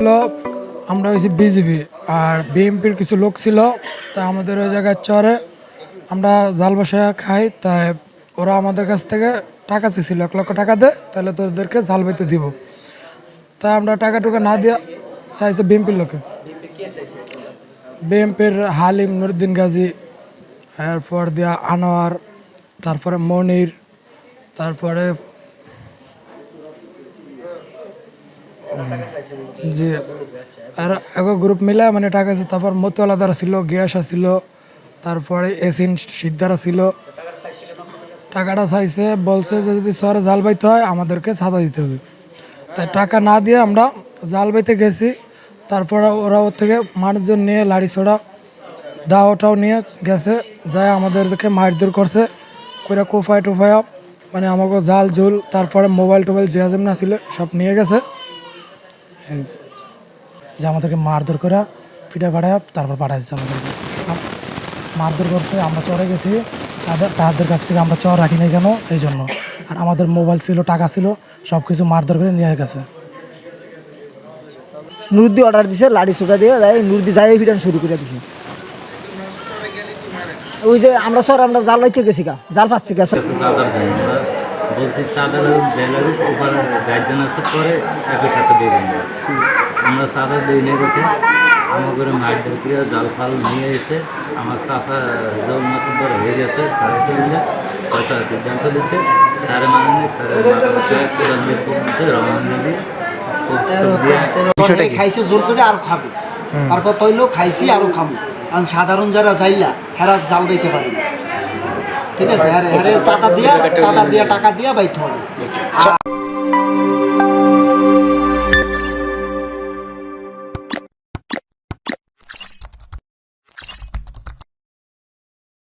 হলো আমরা হয়েছি বিজেপি আর বিএনপির কিছু লোক ছিল, তা আমাদের ওই জায়গায় চরে আমরা জাল বসায় খাই। তাই ওরা আমাদের কাছ থেকে টাকা চেয়েছিল, 1 লক্ষ টাকা দে তাহলে তোদেরকে জাল বাইতে দিব। তাই আমরা টাকা টুকা না দিয়ে চাইছে বিএনপির লোকে, বিএনপির হালিম, নুরুদ্দিন গাজী, এরপর দিয়া আনোয়ার, তারপরে মনির, তারপরে জি আর এক গ্রুপ মিলে মানে টাকা আছে। তারপর মতুয়ালা দ্বারা ছিল, গিয়াসা ছিল, তারপরে এসিন সিদ্ধারা ছিল। টাকাটা চাইছে, বলছে যে যদি শহরে জাল বাইতে হয় আমাদেরকে ছাতা দিতে হবে। তাই টাকা না দিয়ে আমরা জাল বাইতে গেছি। তারপরে ওরা ওর থেকে মানুষজন নিয়ে লাড়ি ছোড়া দাওটাও নিয়ে গেছে, যায় আমাদেরকে মারধর করছে, করে কোফায় টোফায়া মানে আমাকে জাল ঝুল, তারপরে মোবাইল টোবাইল যে যেমন ছিল সব নিয়ে গেছে। যে আমাদেরকে মারধর করে পিঠা পাঠায় তারপর পাঠাইছে আমাদেরকে মারধর করছে। আমরা চড়ে গেছি, তাদের কাছ থেকে আমরা চর রাখি নাই কেন এই জন্য। আর আমাদের মোবাইল ছিল, টাকা ছিল, সব কিছু মারধর করে নিয়ে গেছে। নুরুদ্দি অর্ডার দিছে, লাড়ি ছোটা দিয়ে নুরুদ্দি যাই ফিটান শুরু করে দিছে। ওই যে আমরা জাল লাইতে গেছি গা, জাল পাচ্ছি গা। বলছি চাঁদার জেলার ওপার গার্জেন আছে পরে একই সাথে বলবেন আমরা চাঁদা দিই নিয়ে রেখে আমার করে মারধর করে জাল ফাল নিয়ে এসে আমার চাষা জল মতো বড় হয়ে গেছে সাড়ে মিলে পয়সা সিদ্ধান্ত দিতে তারে মানে তারে রমন দিয়ে খাইছে জোর করে আর খাবে, তার কথা হইলো খাইছি আরো খাবো। কারণ সাধারণ যারা যাইলা হেরা জাল দিতে পারে না, ঠিক আছে। চাঁদা দিয়া টাকা দিয়া বাইতে হবে।